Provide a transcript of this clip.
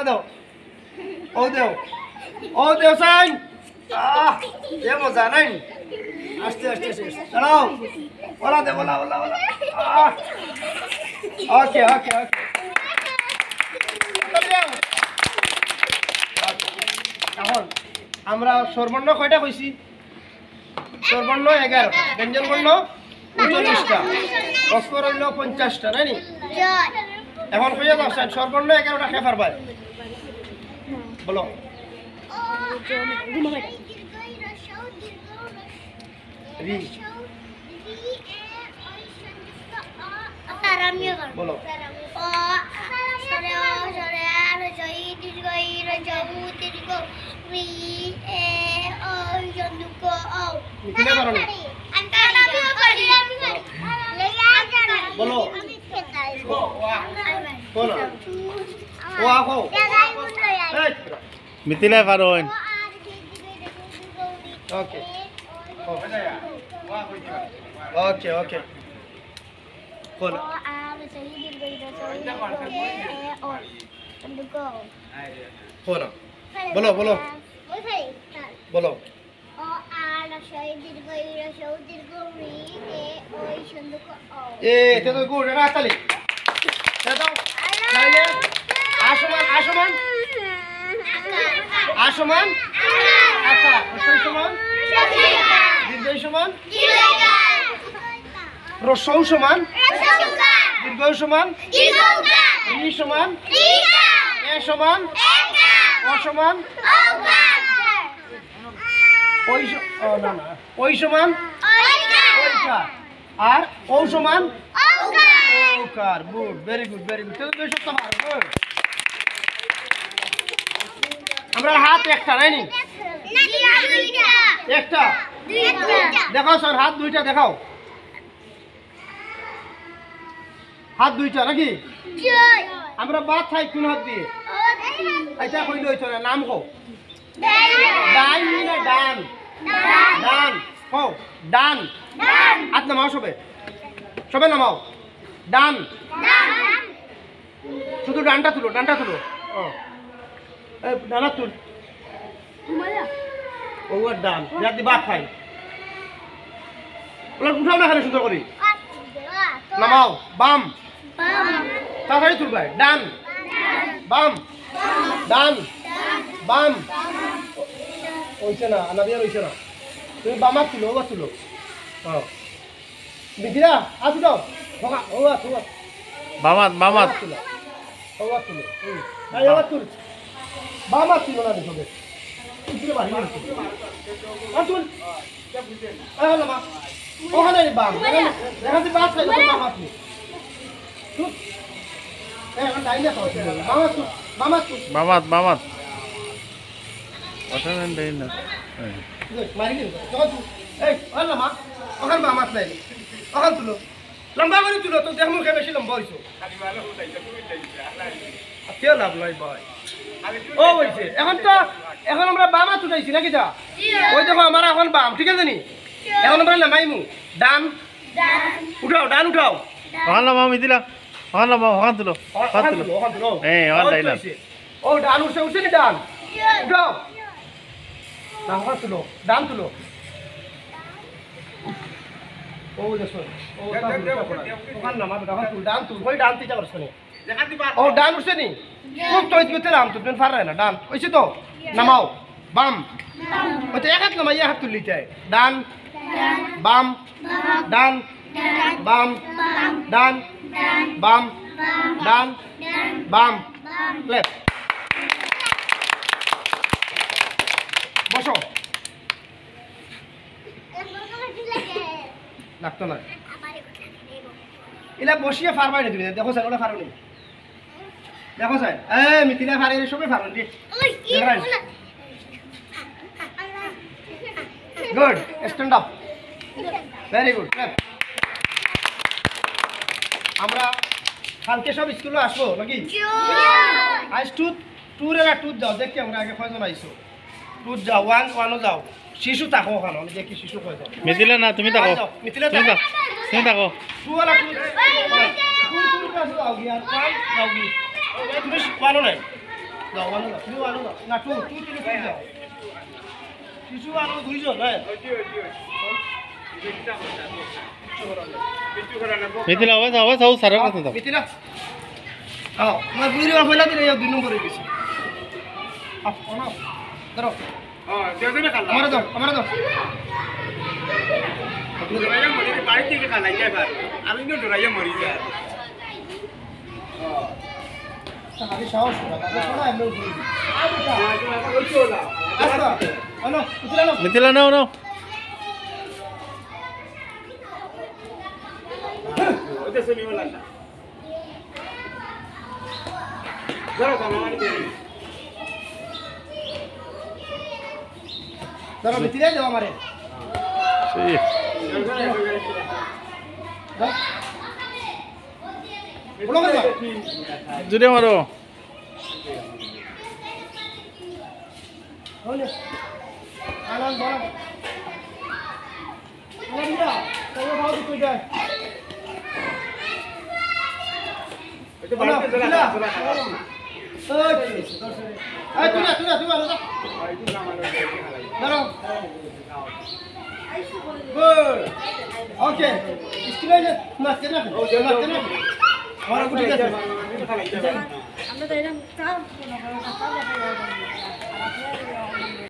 দাও ও দেও সাইন এ মজা নাই আস্তে আস্তে দাঁড়াও ওলা দে ওলা ওকে এখন আমরা সর্বর্ণ কয়টা কইছি সর্বর্ণ 11 ব্যঞ্জন বর্ণ 39টা অক্ষর হইল 50টা নাইনি এখন কইয়া দাও সর্বর্ণ 11টা কে পারবা বলো রি বলো বলো বলো ও আহো মিথিলা পারোন ওকে বলো বলো এ তে তো গুড রা তালি দাও তাইলে আসমান আকা রসই সমান দীর্ঘই সমান রসৌ সমান দীর্ঘই সমান ই সমান এ সমান অ সমান ওই সমান আর ও সমান ওকার গুড ভেরি গুড তো দুই সপ্তাহ গুড আমরা হাত একটা নাইনি একটা দেখাও স্যার হাত দুইটা দেখাও হাত দুইটা নাকি আমরা বাদ খাই কোন হাত দিয়ে এটা কইলে হইতো না নাম কও ডান না ডান কও ডান হাত নামাও সবে নামাও ডান শুধু ডানটা তুলো ডানা তুল ও ডান যাতে বাদ খাই ওলা উঠাও না খালি সুন্দর করি নামাও বাম তাড়াতাড়ি তুলবাই ডান বাম ওইছে না আনাবিয়ার ওইছে না তুমি বামাত তুলো ওবা তুলো বিধিরা আসু দাও ওবা বামাত তুলো ওবা তুলো ওবা তুল বামাত তুলো না দেখবে তুলে বাড়ি তুল ওখানে বাম দেখাতে বাদ খাই বামাত তুল এখন ডাইনে খাও বামাত ওখানে দেই না মারি দিন এই আল্লাহ মা ওখানে বামাত নাই ওখানে তুলো লম্বা করে তুলো তো দেখ মুখে বেশি লম্বা হইছো কেউ লাভ নাই ভাই ও হইছে এখন আমরা বামাত উঠাইছি নাকি যা ওই দেখো আমার এখন বাম ঠিক আছে নি এখন আমরা নামাইমু ডান উঠাও ওখান নামাও মিথিলা ওখান তুলো ওখান ডাইলা ও ডান উঠছে নি ডান উঠাও ডান তুলো ও দেখো ডান তুল ওই ডান তিটা করছ নি ও ডান উঠছে নি খুব তো ইতকে রাম তো তুমি ফার না ডান হইছে তো নামাও বাম ওই তো এক হাত নামাই এক হাত তুললি চাই ডান বাম ডান বাম ডান বাম ডান বাম লেফট বসো লাগতো না এলা বসিয়ে ফারবাই না তুমি দেখো স্যার ওটা ফারো নি দেখো স্যার মিথিলা ফারে সবে ফারো নি good stand up very good আমরা কালকে সব স্কুলে আসবো নাকি আজ টুর এরা টুর যাও দেখি আমরা আগে কয়জন আইসো টুর যাও ওয়ানও যাও শিশু থাকো ওখানে আমি দেখি শিশু কয়জন মিথিলা না তুমি থাকো মিথিলা তুমি থাকো টুওয়ালা টুর যাও গিয়া ওয়ান যাও গি তুমি ওয়ানও নাই দাও আনো না তুমি আনো না তুই তুমি দাও কিছু আনো দুইজন হ্যাঁ মিথিলা আওয়াজ আওয়াজ আও সারা কথা দাও মিথিলা আও মই বুড়ি রে ফেলা দিলে দুই নম্বরে গেছি আপ না ধরো হ্যাঁ দেবে না কাল আমার দাও ডরাইয়া মরি বাড়ি থেকে খালাই যায় ভাই আমি তো ডরাইয়া মরি যায় আমি সাহস না শোনা এমন বলি আচ্ছা আনো মিথিলা নাও নাও ওতে সেমি বলা না ধরো কামানি ধরো মিথিলা দাও আমারে Sí. জুড়ে মারো Good. Okay. Istilahnya mas kenapa? Oh, jangan kenapa? Orang kudu kita. আমরা তো এরকম চাও কোনো কোনো কথা বলে